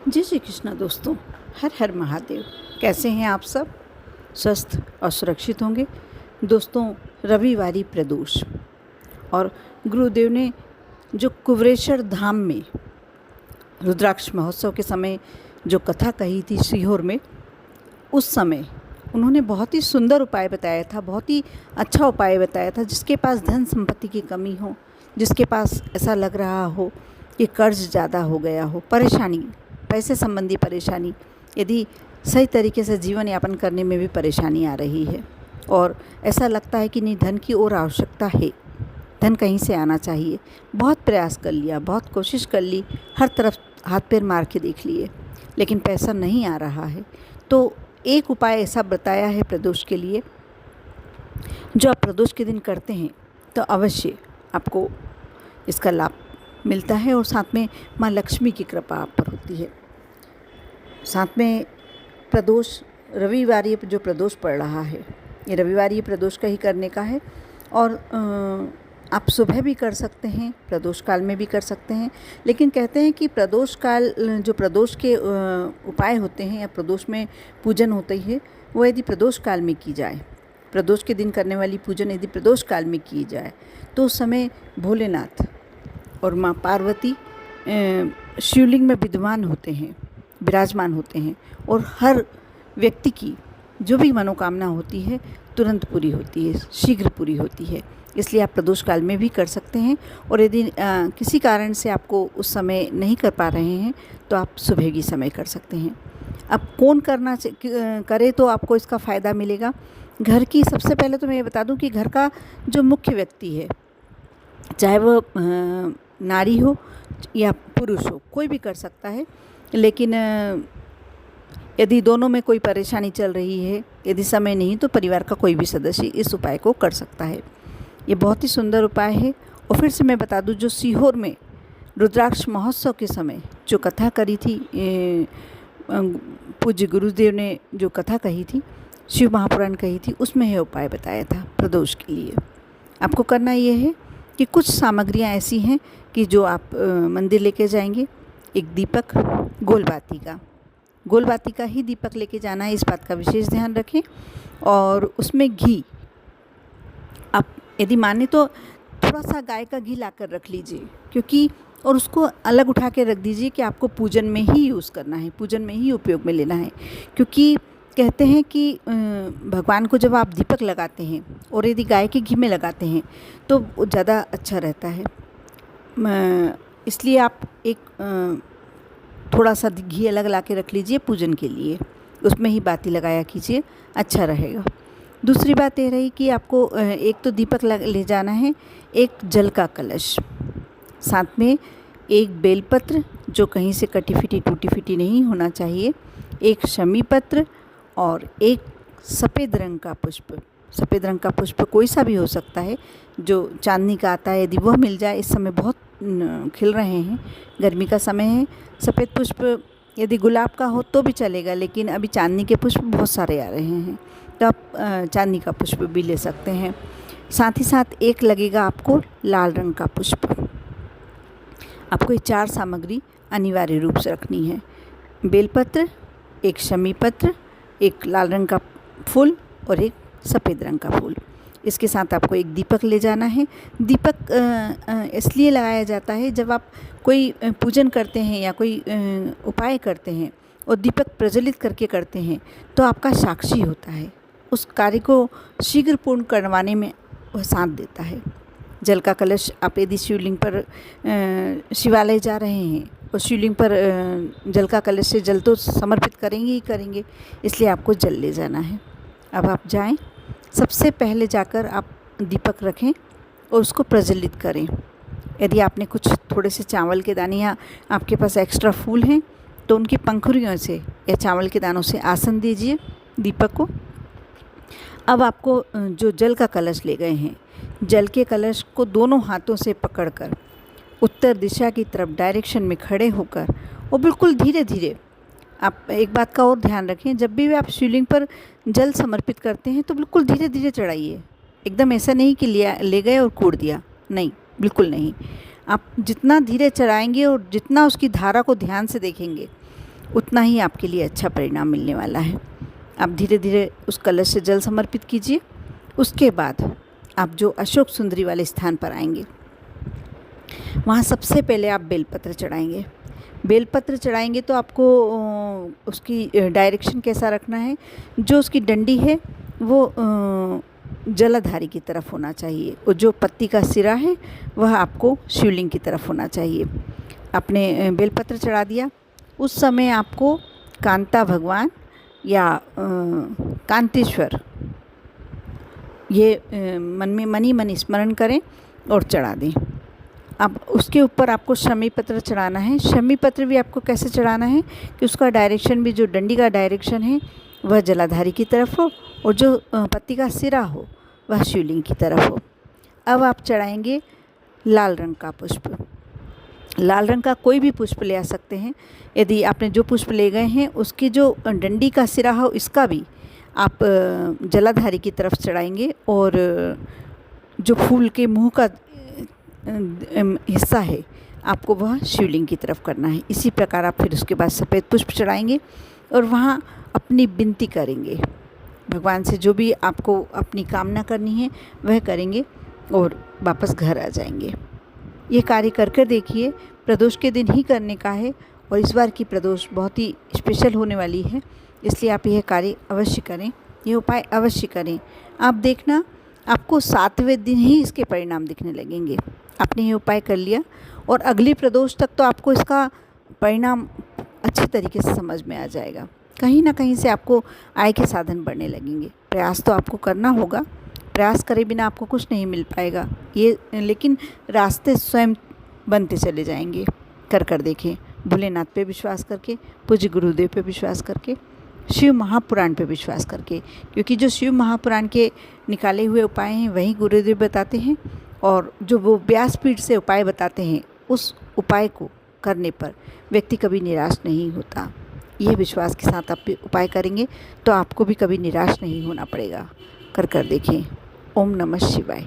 जय श्री कृष्णा दोस्तों। हर हर महादेव। कैसे हैं आप सब? स्वस्थ और सुरक्षित होंगे। दोस्तों, रविवारी प्रदोष और गुरुदेव ने जो कुवरेश्वर धाम में रुद्राक्ष महोत्सव के समय जो कथा कही थी सीहोर में, उस समय उन्होंने बहुत ही सुंदर उपाय बताया था, बहुत ही अच्छा उपाय बताया था। जिसके पास धन संपत्ति की कमी हो, जिसके पास ऐसा लग रहा हो कि कर्ज ज़्यादा हो गया हो, परेशानी, पैसे संबंधी परेशानी, यदि सही तरीके से जीवन यापन करने में भी परेशानी आ रही है और ऐसा लगता है कि नहीं, धन की और आवश्यकता है, धन कहीं से आना चाहिए, बहुत प्रयास कर लिया, बहुत कोशिश कर ली, हर तरफ हाथ पैर मार के देख लिए, लेकिन पैसा नहीं आ रहा है, तो एक उपाय ऐसा बताया है प्रदोष के लिए, जो आप प्रदोष के दिन करते हैं तो अवश्य आपको इसका लाभ मिलता है और साथ में माँ लक्ष्मी की कृपा आप पर होती है। साथ में प्रदोष रविवारी जो प्रदोष पड़ रहा है, ये रविवारी प्रदोष का ही करने का है और आप सुबह भी कर सकते हैं, प्रदोष काल में भी कर सकते हैं। लेकिन कहते हैं कि प्रदोष काल, जो प्रदोष के उपाय होते हैं या प्रदोष में पूजन होती है, वो यदि प्रदोष काल में की जाए, प्रदोष के दिन करने वाली पूजन यदि प्रदोष काल में की जाए, तो उस समय भोलेनाथ और माँ पार्वती शिवलिंग में विद्यमान होते हैं, विराजमान होते हैं और हर व्यक्ति की जो भी मनोकामना होती है तुरंत पूरी होती है, शीघ्र पूरी होती है। इसलिए आप प्रदोष काल में भी कर सकते हैं और यदि किसी कारण से आपको उस समय नहीं कर पा रहे हैं तो आप सुबह की समय कर सकते हैं। अब कौन करे तो आपको इसका फ़ायदा मिलेगा। घर की, सबसे पहले तो मैं ये बता दूं कि घर का जो मुख्य व्यक्ति है, चाहे वो नारी हो या पुरुष हो, कोई भी कर सकता है। लेकिन यदि दोनों में कोई परेशानी चल रही है, यदि समय नहीं, तो परिवार का कोई भी सदस्य इस उपाय को कर सकता है। ये बहुत ही सुंदर उपाय है। और फिर से मैं बता दूं, जो सीहोर में रुद्राक्ष महोत्सव के समय जो कथा करी थी, पूज्य गुरुदेव ने जो कथा कही थी, शिव महापुराण कही थी, उसमें यह उपाय बताया था प्रदोष के लिए। आपको करना ये है कि कुछ सामग्रियां ऐसी हैं कि जो आप मंदिर लेके जाएंगे। एक दीपक, गोल बाती का ही दीपक लेके जाना है, इस बात का विशेष ध्यान रखें। और उसमें घी, आप यदि माने तो थोड़ा सा गाय का घी लाकर रख लीजिए, क्योंकि और उसको अलग उठा के रख दीजिए कि आपको पूजन में ही यूज़ करना है, पूजन में ही उपयोग में लेना है। क्योंकि कहते हैं कि भगवान को जब आप दीपक लगाते हैं और यदि गाय के घी में लगाते हैं तो वो ज़्यादा अच्छा रहता है। इसलिए आप एक थोड़ा सा घी अलग ला के रख लीजिए पूजन के लिए, उसमें ही बाती लगाया कीजिए, अच्छा रहेगा। दूसरी बात ये रही कि आपको एक तो दीपक ले जाना है, एक जल का कलश, साथ में एक बेलपत्र जो कहीं से कटी फिटी टूटी फिटी नहीं होना चाहिए, एक शमी पत्र और एक सफ़ेद रंग का पुष्प। सफ़ेद रंग का पुष्प कोई सा भी हो सकता है, जो चांदनी का आता है, यदि वह मिल जाए। इस समय बहुत खिल रहे हैं, गर्मी का समय है। सफ़ेद पुष्प यदि गुलाब का हो तो भी चलेगा, लेकिन अभी चांदनी के पुष्प बहुत सारे आ रहे हैं, तो आप चांदनी का पुष्प भी ले सकते हैं। साथ ही साथ एक लगेगा आपको लाल रंग का पुष्प। आपको ये 4 सामग्री अनिवार्य रूप से रखनी है। बेलपत्र, एक शमी पत्र, एक लाल रंग का फूल और एक सफ़ेद रंग का फूल। इसके साथ आपको एक दीपक ले जाना है। दीपक इसलिए लगाया जाता है, जब आप कोई पूजन करते हैं या कोई उपाय करते हैं और दीपक प्रज्वलित करके करते हैं, तो आपका साक्षी होता है, उस कार्य को शीघ्र पूर्ण करवाने में वह साथ देता है। जल का कलश, आप यदि शिवलिंग पर शिवालय जा रहे हैं और शिवलिंग पर जल का कलश से जल तो समर्पित करेंगे ही करेंगे, इसलिए आपको जल ले जाना है। अब आप जाएं, सबसे पहले जाकर आप दीपक रखें और उसको प्रज्वलित करें। यदि आपने कुछ थोड़े से चावल के दाने या आपके पास एक्स्ट्रा फूल हैं, तो उनकी पंखुड़ियों से या चावल के दानों से आसन दीजिए दीपक को। अब आपको जो जल का कलश ले गए हैं, जल के कलश को दोनों हाथों से पकड़कर उत्तर दिशा की तरफ डायरेक्शन में खड़े होकर और बिल्कुल धीरे धीरे, आप एक बात का और ध्यान रखें, जब भी आप शिवलिंग पर जल समर्पित करते हैं तो बिल्कुल धीरे धीरे चढ़ाइए। एकदम ऐसा नहीं कि ले गए और कूड़ दिया, नहीं, बिल्कुल नहीं। आप जितना धीरे चढ़ाएंगे और जितना उसकी धारा को ध्यान से देखेंगे, उतना ही आपके लिए अच्छा परिणाम मिलने वाला है। आप धीरे धीरे उस कलश से जल समर्पित कीजिए। उसके बाद आप जो अशोक सुंदरी वाले स्थान पर आएंगे, वहाँ सबसे पहले आप बेलपत्र चढ़ाएंगे। बेलपत्र चढ़ाएंगे तो आपको उसकी डायरेक्शन कैसा रखना है, जो उसकी डंडी है वो जलाधारी की तरफ होना चाहिए और जो पत्ती का सिरा है वह आपको शिवलिंग की तरफ होना चाहिए। आपने बेलपत्र चढ़ा दिया, उस समय आपको कांता भगवान या कांतेश्वर ये मन में मनी मन स्मरण करें और चढ़ा दें। अब उसके ऊपर आपको शमी पत्र चढ़ाना है। शमी पत्र भी आपको कैसे चढ़ाना है कि उसका डायरेक्शन भी, जो डंडी का डायरेक्शन है वह जलाधारी की तरफ हो और जो पत्ती का सिरा हो वह शिवलिंग की तरफ हो। अब आप चढ़ाएंगे लाल रंग का पुष्प। लाल रंग का कोई भी पुष्प ले आ सकते हैं। यदि आपने जो पुष्प ले गए हैं उसकी जो डंडी का सिरा हो इसका भी आप जलाधारी की तरफ चढ़ाएंगे और जो फूल के मुंह का हिस्सा है आपको वह शिवलिंग की तरफ करना है। इसी प्रकार आप फिर उसके बाद सफ़ेद पुष्प चढ़ाएंगे और वहाँ अपनी विनती करेंगे भगवान से, जो भी आपको अपनी कामना करनी है वह करेंगे और वापस घर आ जाएंगे। ये कार्य कर देखिए, प्रदोष के दिन ही करने का है और इस बार की प्रदोष बहुत ही स्पेशल होने वाली है, इसलिए आप यह कार्य अवश्य करें, ये उपाय अवश्य करें। आप देखना आपको 7वें दिन ही इसके परिणाम दिखने लगेंगे। आपने ये उपाय कर लिया और अगली प्रदोष तक तो आपको इसका परिणाम अच्छे तरीके से समझ में आ जाएगा। कहीं ना कहीं से आपको आय के साधन बढ़ने लगेंगे। प्रयास तो आपको करना होगा, प्रयास करे बिना आपको कुछ नहीं मिल पाएगा ये, लेकिन रास्ते स्वयं बनते चले जाएंगे। कर देखें, भोलेनाथ पे विश्वास करके, पूज्य गुरुदेव पे विश्वास करके, शिव महापुराण पे विश्वास करके, क्योंकि जो शिव महापुराण के निकाले हुए उपाय हैं वही गुरुदेव बताते हैं और जो वो व्यासपीठ से उपाय बताते हैं उस उपाय को करने पर व्यक्ति कभी निराश नहीं होता। ये विश्वास के साथ आप उपाय करेंगे तो आपको भी कभी निराश नहीं होना पड़ेगा। कर देखें। ओम नमः शिवाय।